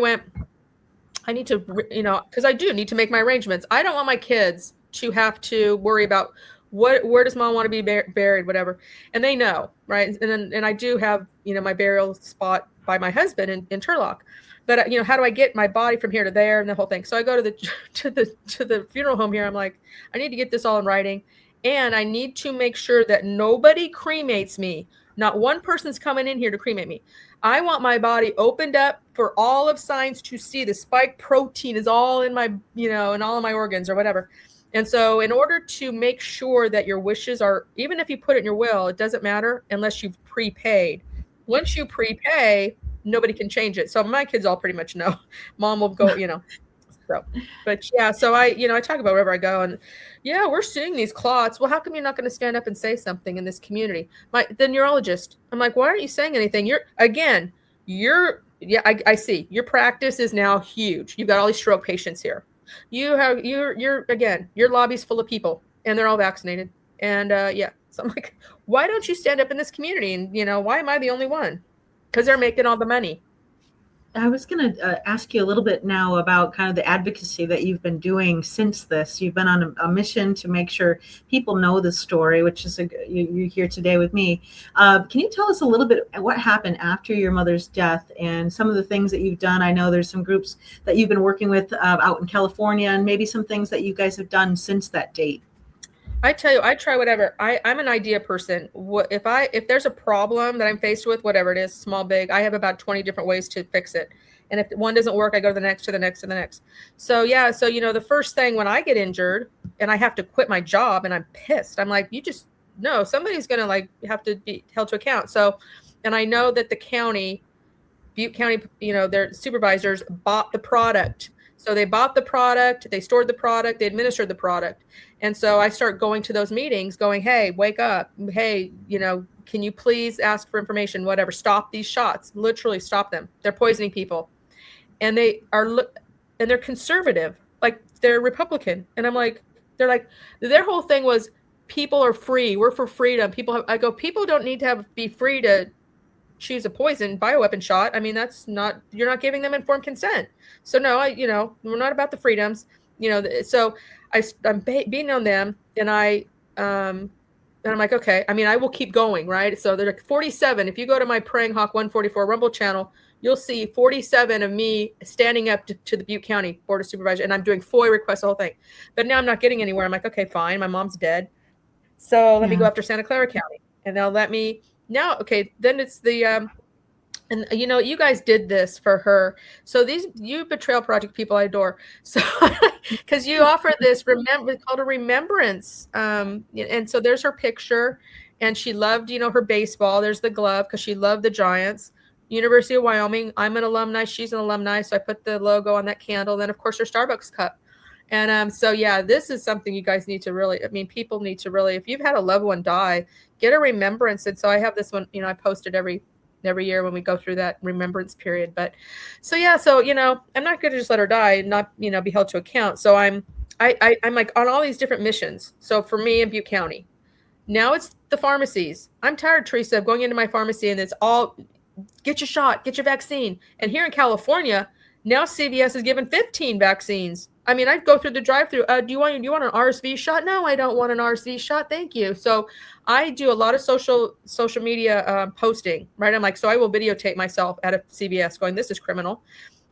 need to, because I do need to make my arrangements. I don't want my kids to have to worry about where does mom want to be buried, whatever. And they know, right? And I do have, my burial spot by my husband in Turlock. But how do I get my body from here to there and the whole thing? So I go to the funeral home here. I'm like, I need to get this all in writing, and I need to make sure that nobody cremates me. Not one person's coming in here to cremate me. I want my body opened up for all of science to see. The spike protein is all in my, in all of my organs or whatever. And so in order to make sure that your wishes are, even if you put it in your will, it doesn't matter unless you've prepaid. Once you prepay, nobody can change it. So my kids all pretty much know. Mom will go, So, but yeah, so I talk about wherever I go, and yeah, we're seeing these clots. Well, how come you're not going to stand up and say something in this community? The neurologist, I'm like, why aren't you saying anything? I see your practice is now huge. You've got all these stroke patients here. Your lobby's full of people, and they're all vaccinated. And so I'm like, why don't you stand up in this community? And why am I the only one? Because they're making all the money. I was going to ask you a little bit now about kind of the advocacy that you've been doing since this. You've been on a mission to make sure people know the story, which is you're here today with me. Can you tell us a little bit what happened after your mother's death and some of the things that you've done? I know there's some groups that you've been working with out in California, and maybe some things that you guys have done since that date. I tell you, I try whatever. I'm an idea person. If there's a problem that I'm faced with, whatever it is, small, big, I have about 20 different ways to fix it. And if one doesn't work, I go to the next, to the next, to the next. So yeah, so the first thing when I get injured and I have to quit my job and I'm pissed, I'm like, somebody's gonna like have to be held to account. So, and I know that the Butte County, their supervisors bought the product. So they bought the product, they stored the product, they administered the product. And so I start going to those meetings going, hey, wake up. Hey, can you please ask for information, whatever, stop these shots, literally stop them. They're poisoning people. And they're conservative, like they're Republican. And I'm like, their whole thing was people are free. We're for freedom. People don't need to be free to choose a bioweapon shot. I mean, you're not giving them informed consent. So no, we're not about the freedoms, so I'm beating on them, and I'm like, okay, I mean, I will keep going. Right. So there's like 47. If you go to my Praying Hawk 144 Rumble channel, you'll see 47 of me standing up to the Butte County Board of Supervisors, and I'm doing FOIA requests, the whole thing. But now I'm not getting anywhere. I'm like, okay, fine. My mom's dead. So let me go after Santa Clara County, and they'll let me now. Okay. Then it's the, and you guys did this for her. So you Betrayal Project people I adore. So because you offer this it's called a remembrance. And so there's her picture, and she loved, her baseball. There's the glove because she loved the Giants. University of Wyoming. I'm an alumni. She's an alumni. So I put the logo on that candle. Then of course her Starbucks cup. And so yeah, this is something you guys need to really, people need to really, if you've had a loved one die, get a remembrance. And so I have this one, I post it every year when we go through that remembrance period. But so yeah, so I'm not going to just let her die and not be held to account. So I'm like on all these different missions. So for me in Butte County, now it's the pharmacies. I'm tired, Teresa, of going into my pharmacy and it's all get your shot, get your vaccine. And here in California, now CVS is giving 15 vaccines. I mean, I'd go through the drive-through. Do you want an RSV shot? No, I don't want an RSV shot. Thank you. So I do a lot of social media posting, right? I'm like, so I will videotape myself at a CVS going, this is criminal.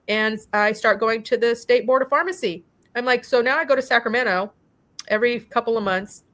And I start going to the State Board of Pharmacy. I'm like, so now I go to Sacramento every couple of months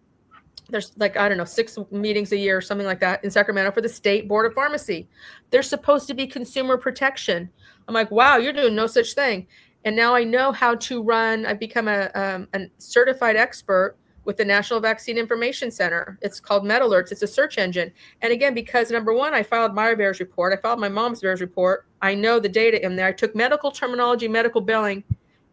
There's like, I don't know, 6 meetings a year or something like that in Sacramento for the State Board of Pharmacy. There's supposed to be consumer protection. I'm like, wow, you're doing no such thing. And now I know how to run. I've become a certified expert with the National Vaccine Information Center. It's called MedAlerts. It's a search engine. And again, because number one, I filed my VAERS report. I filed my mom's VAERS report. I know the data in there. I took medical terminology, medical billing,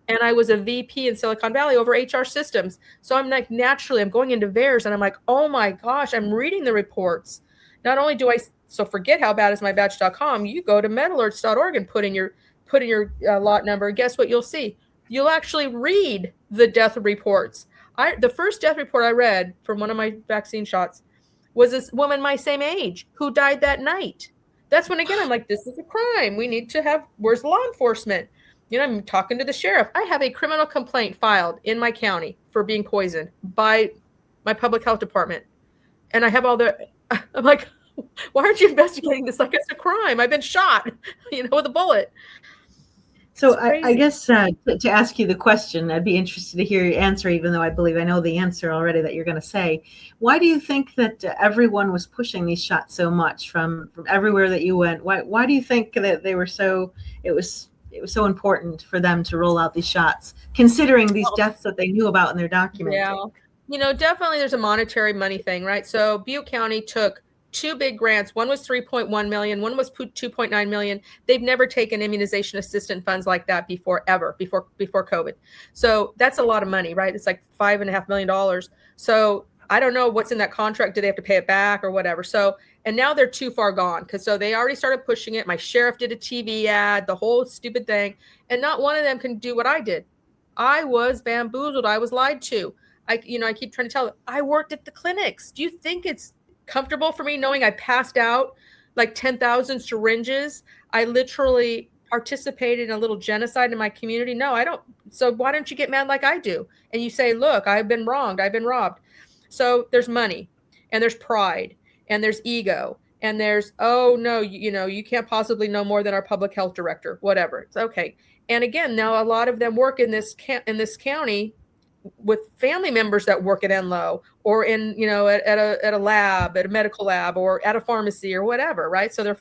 and I was a VP in Silicon Valley over HR systems. So I'm like, naturally, I'm going into VAERS and I'm like, oh my gosh, I'm reading the reports. Not only do I, so forget how bad is my batch.com, you go to metalerts.org and put in your lot number. Guess what you'll see? You'll actually read the death reports. The first death report I read from one of my vaccine shots was this woman my same age who died that night. That's when, again, I'm like, this is a crime. We need to have, where's law enforcement? You know, I'm talking to the sheriff. I have a criminal complaint filed in my county for being poisoned by my public health department. And I have all the, I'm like, why aren't you investigating this like it's a crime? I've been shot, with a bullet. So I guess to ask you the question, I'd be interested to hear your answer, even though I believe I know the answer already that you're going to say. Why do you think that everyone was pushing these shots so much from everywhere that you went? Why do you think that they were it was so important for them to roll out these shots, considering these deaths that they knew about in their documents? Yeah, definitely there's a monetary money thing, right? So Butte County took 2 big grants. One was 3.1 million. One was 2.9 million. They've never taken immunization assistance funds like that before COVID. So that's a lot of money, right? It's like $5.5 million. So I don't know what's in that contract. Do they have to pay it back or whatever? So, and now they're too far gone so they already started pushing it. My sheriff did a TV ad, the whole stupid thing. And not one of them can do what I did. I was bamboozled. I was lied to. I keep trying to tell them, I worked at the clinics. Do you think it's comfortable for me knowing I passed out like 10,000 syringes? I literally participated in a little genocide in my community. No, I don't. So why don't you get mad like I do? And you say, look, I've been wronged. I've been robbed. So there's money and there's pride and there's ego and there's, oh no, you can't possibly know more than our public health director, whatever. It's okay. And again, now a lot of them work in this county with family members that work at Enloe or in, at a lab, at a medical lab or at a pharmacy or whatever. Right. So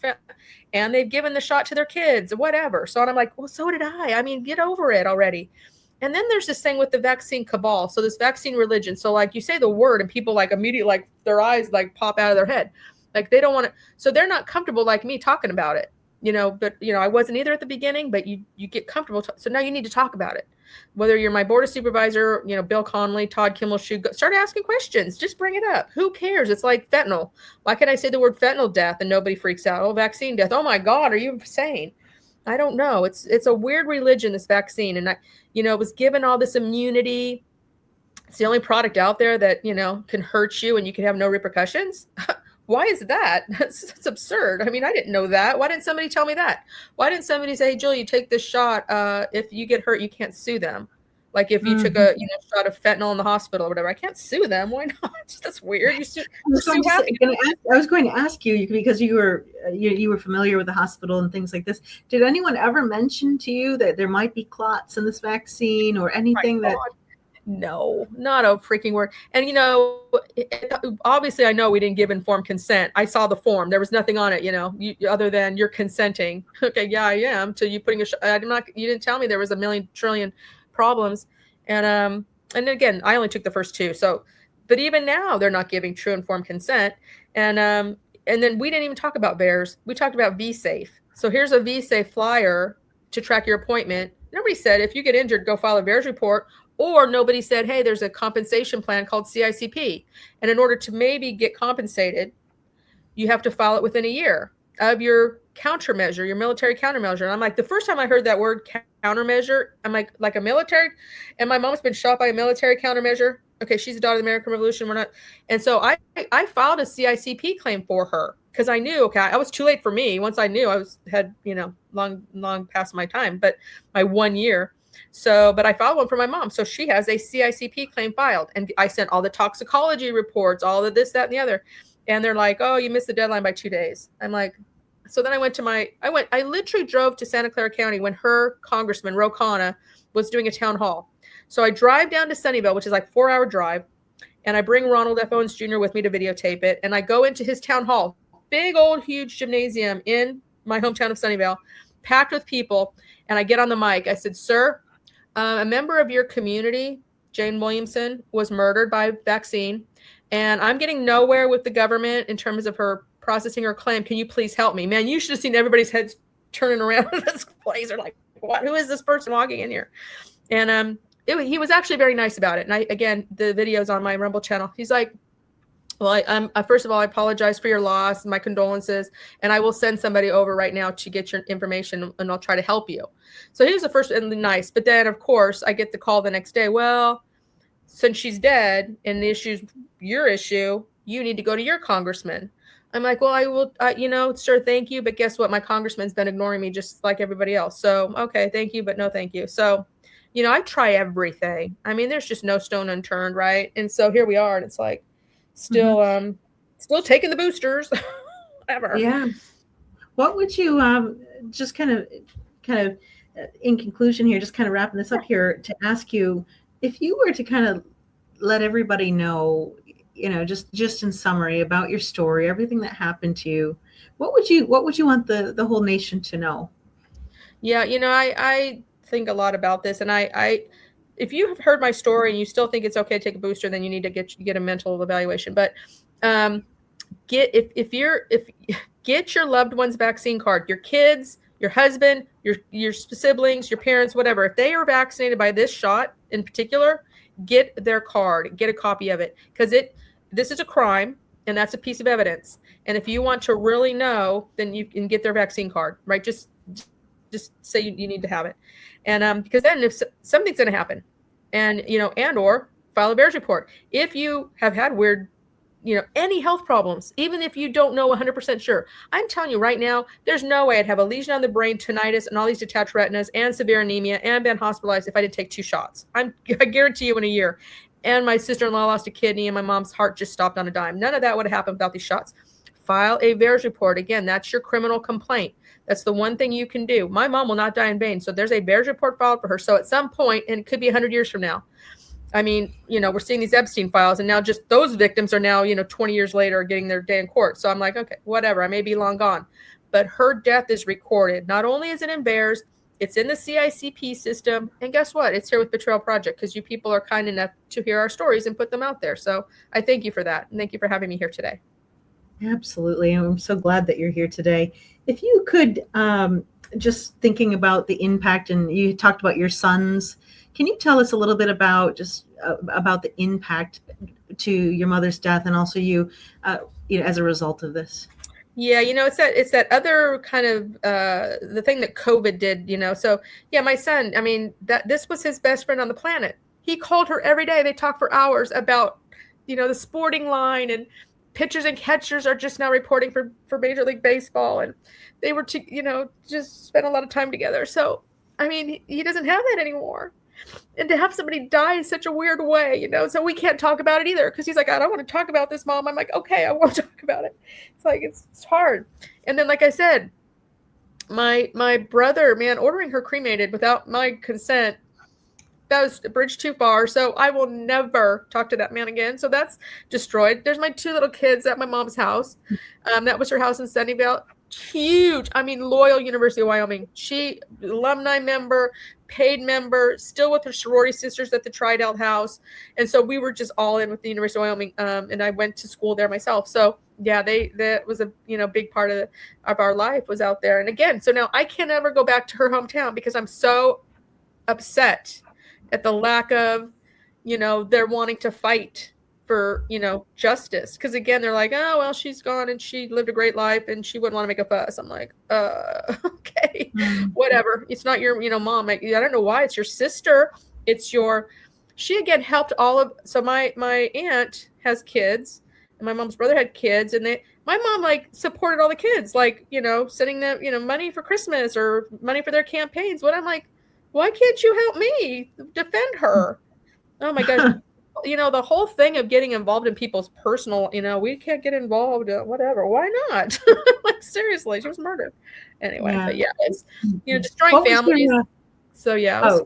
and they've given the shot to their kids or whatever. So I'm like, well, so did I. I mean, get over it already. And then there's this thing with the vaccine cabal. So this vaccine religion. So like you say the word and people like immediately, like their eyes like pop out of their head. Like they don't want to. So they're not comfortable like me talking about it, but I wasn't either at the beginning, but you get comfortable. So now you need to talk about it. Whether you're my board of supervisor, Bill Connolly, Todd Kimmelshoe, start asking questions. Just bring it up. Who cares? It's like fentanyl. Why can I say the word fentanyl death and nobody freaks out? Oh, vaccine death. Oh my God, are you insane? I don't know. It's a weird religion, this vaccine. And it was given all this immunity. It's the only product out there that, can hurt you and you can have no repercussions. Why is that? That's absurd. I mean, I didn't know that. Why didn't somebody tell me that? Why didn't somebody say, hey, Jill, you take this shot. If you get hurt, you can't sue them. Like if you took a shot of fentanyl in the hospital or whatever, I can't sue them. Why not? That's weird. I was going to ask you because you were familiar with the hospital and things like this. Did anyone ever mention to you that there might be clots in this vaccine or anything that? No, not a freaking word. And, obviously I know we didn't give informed consent. I saw the form. There was nothing on it, other than you're consenting. Okay. Yeah, I am. To you putting you didn't tell me there was a million trillion problems. And again, I only took the first 2. So, but even now they're not giving true informed consent. And then we didn't even talk about VAERS. We talked about VSafe. So here's a VSafe flyer to track your appointment. Nobody said, if you get injured, go file a VAERS report. Or nobody said, hey, there's a compensation plan called CICP. And in order to maybe get compensated, you have to file it within a year of your countermeasure, your military countermeasure. And I'm like, the first time I heard that word countermeasure, I'm like a military, and my mom's been shot by a military countermeasure. Okay, she's a daughter of the American Revolution. We're not. And so I filed a CICP claim for her because I knew, okay, I was too late for me. Once I knew, I had long past my time, but my 1 year. So, but I filed one for my mom. So she has a CICP claim filed. And I sent all the toxicology reports, all of this, that, and the other. And they're like, oh, you missed the deadline by 2 days. I'm like, so then I literally drove to Santa Clara County when her congressman, Ro Khanna, was doing a town hall. So I drive down to Sunnyvale, which is like 4-hour drive. and I bring Ronald F. Owens Jr. with me to videotape it. And I go into his town hall, big old huge gymnasium in my hometown of Sunnyvale, packed with people. And I get on the mic. I said, sir, a member of your community, Jane Williamson, was murdered by vaccine. And I'm getting nowhere with the government in terms of her processing her claim. Can you please help me? Man, you should have seen everybody's heads turning around in this place. They're like, what? Who is this person walking in here? And he was actually very nice about it. And again, the video's on my Rumble channel. He's like, well, first of all, I apologize for your loss, my condolences, and I will send somebody over right now to get your information, and I'll try to help you. So he was the first and nice. But then, of course, I get the call the next day. Well, since she's dead and the issue's your issue, you need to go to your congressman. I'm like, well, I will, sir, thank you. But guess what? My congressman's been ignoring me just like everybody else. So, okay, thank you, but no thank you. So, I try everything. I mean, there's just no stone unturned, right? And so here we are, and it's like, still taking the boosters. Whatever. Yeah. What would you just kind of in conclusion here, just kind of wrapping this up here, to ask you, if you were to kind of let everybody know, just in summary about your story, everything that happened to you, what would you want the whole nation to know? Yeah, I think a lot about this, and I if you have heard my story and you still think it's okay to take a booster, then you need to get a mental evaluation. But get your loved one's vaccine card, your kids, your husband, your siblings, your parents, whatever. If they are vaccinated by this shot in particular, get their card, get a copy of it, because this is a crime, and that's a piece of evidence. And if you want to really know, then you can get their vaccine card, right? Just say you need to have it. And because then if something's going to happen, and or file a VAERS report if you have had weird, any health problems, even if you don't know 100% sure. I'm telling you right now, there's no way I'd have a lesion on the brain, tinnitus, and all these detached retinas, and severe anemia, and been hospitalized if I didn't take 2 shots. I guarantee you, in a year. And my sister-in-law lost a kidney, and my mom's heart just stopped on a dime. None of that would have happened without these shots. File a VAERS report. Again, that's your criminal complaint. That's the one thing you can do. My mom will not die in vain. So there's a VAERS report filed for her. So at some point, and it could be 100 years from now, I mean, we're seeing these Epstein files, and now just those victims are now, 20 years later getting their day in court. So I'm like, okay, whatever. I may be long gone. But her death is recorded. Not only is it in VAERS, it's in the CICP system. And guess what? It's here with Betrayal Project, because you people are kind enough to hear our stories and put them out there. So I thank you for that. And thank you for having me here today. Absolutely. I'm so glad that you're here today. If you could, just thinking about the impact, and you talked about your sons, can you tell us a little bit about about the impact to your mother's death, and also you as a result of this? Yeah, it's that other kind of the thing that COVID did, So yeah, my son, I mean, this was his best friend on the planet. He called her every day. They talked for hours about, the sporting line, and pitchers and catchers are just now reporting for Major League Baseball, and they were just spent a lot of time together. So I mean, he doesn't have that anymore. And to have somebody die in such a weird way, so we can't talk about it either, because he's like, I don't want to talk about this, Mom. I'm like, okay, I won't talk about it. It's like, it's hard. And then, like I said, my brother, man, ordering her cremated without my consent, that was a bridge too far. So I will never talk to that man again. So that's destroyed. There's my 2 little kids at my mom's house. That was her house in Sunnyvale. Huge. I mean, loyal University of Wyoming. She alumni member, paid member, still with her sorority sisters at the Tridelt house. And so we were just all in with the University of Wyoming. And I went to school there myself. So yeah, that was a big part of our life was out there. And again, so now I can't ever go back to her hometown, because I'm so upset at the lack of, they're wanting to fight for, justice. Because again, they're like, oh, well, she's gone and she lived a great life and she wouldn't want to make a fuss. I'm like, okay, whatever. It's not your, mom. I don't know why. It's your sister. She again helped so my aunt has kids, and my mom's brother had kids, and my mom supported all the kids, sending them, money for Christmas or money for their campaigns. But I'm like, why can't you help me defend her? Oh my gosh. The whole thing of getting involved in people's personal, we can't get involved, whatever. Why not? Seriously, she was murdered. Anyway, yeah. But yeah, it's, destroying families. So yeah.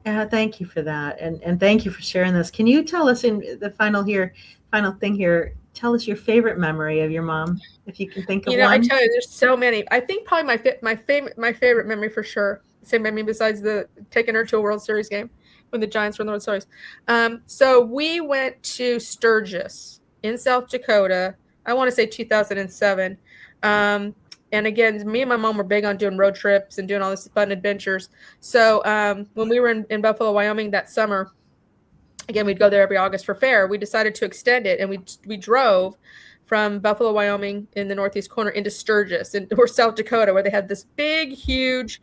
Thank you for that, and thank you for sharing this. Can you tell us in the final thing here? Tell us your favorite memory of your mom, if you can think of I one. tell you, there's so many. I think probably my favorite memory for sure. Same memory besides the taking her to a World Series game when the Giants were in the World Series. So we went to Sturgis in South Dakota. I want to say 2007. And again, me and my mom were big on doing road trips and doing all these fun adventures. So when we were in Buffalo, Wyoming that summer, again, we'd go there every August for fair. We decided to extend it, and we drove from Buffalo, Wyoming, in the northeast corner into Sturgis or South Dakota, where they had this big, huge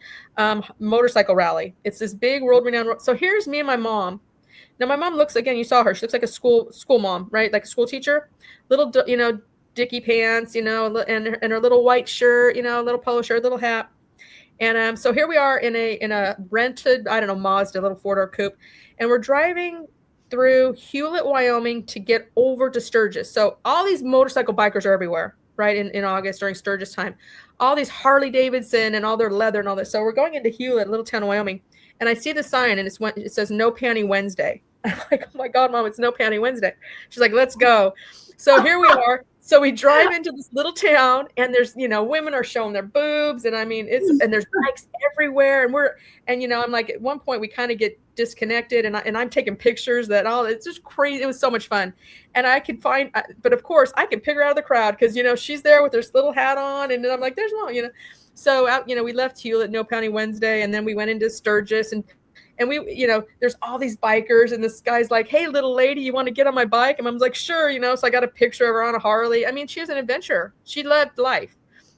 motorcycle rally. It's this big world-renowned. So here's me and my mom. Now my mom looks, again, you saw her. She looks like a school mom, right? Like a school teacher. Little, dicky pants, and her little white shirt, little polo shirt, little hat. And so here we are in a rented, I don't know, Mazda, little 4-door coupe, and we're driving through Hewlett, Wyoming to get over to Sturgis. So all these motorcycle bikers are everywhere, right? In August during Sturgis time, all these Harley Davidson and all their leather and all this. So we're going into Hewlett, little town of Wyoming, and I see the sign and it says No Panty Wednesday. I'm like, oh my God, Mom, it's No Panty Wednesday. She's like, let's go. So here we are. So we drive into this little town, and there's, women are showing their boobs, and I mean, and there's bikes everywhere, and I'm like, at one point we kind of get disconnected, and I'm taking pictures it's just crazy. It was so much fun, and I could find, but of course I could pick her out of the crowd because she's there with her little hat on, and I'm like, there's no, So out, we left Hewlett, No Panty Wednesday, and then we went into Sturgis, and we, there's all these bikers, and this guy's like, hey, little lady, you want to get on my bike? And I was like, sure, so I got a picture of her on a Harley. I mean, she was an adventurer. She loved life.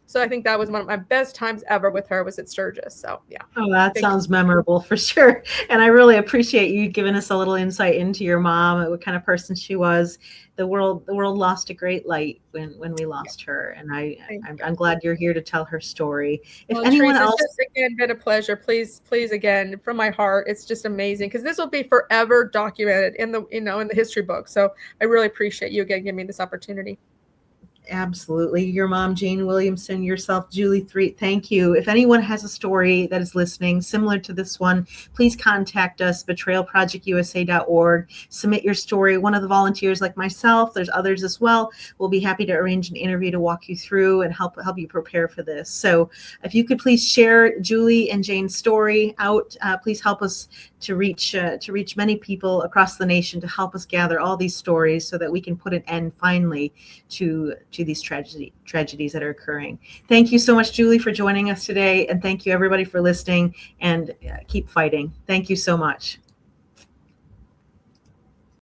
So I think that was one of my best times ever with her, was at Sturgis. So, yeah. Oh, that sounds memorable for sure. And I really appreciate you giving us a little insight into your mom, what kind of person she was. The world lost a great light when we lost her. And I'm glad you're here to tell her story. If anyone Teresa, else, it's just, again, been a pleasure. Please, again, from my heart, it's just amazing, because this will be forever documented in the history book. So I really appreciate you again giving me this opportunity. Absolutely. Your mom, Jane Williamson, yourself, Julie Threet, thank you. If anyone has a story that is listening similar to this one, please contact us, betrayalprojectusa.org. Submit your story. One of the volunteers, like myself, there's others as well, will be happy to arrange an interview to walk you through and help you prepare for this. So if you could please share Julie and Jane's story out, please help us to reach many people across the nation, to help us gather all these stories so that we can put an end finally to these tragedies that are occurring. Thank you so much, Julie, for joining us today, and thank you everybody for listening, and keep fighting. Thank you so much.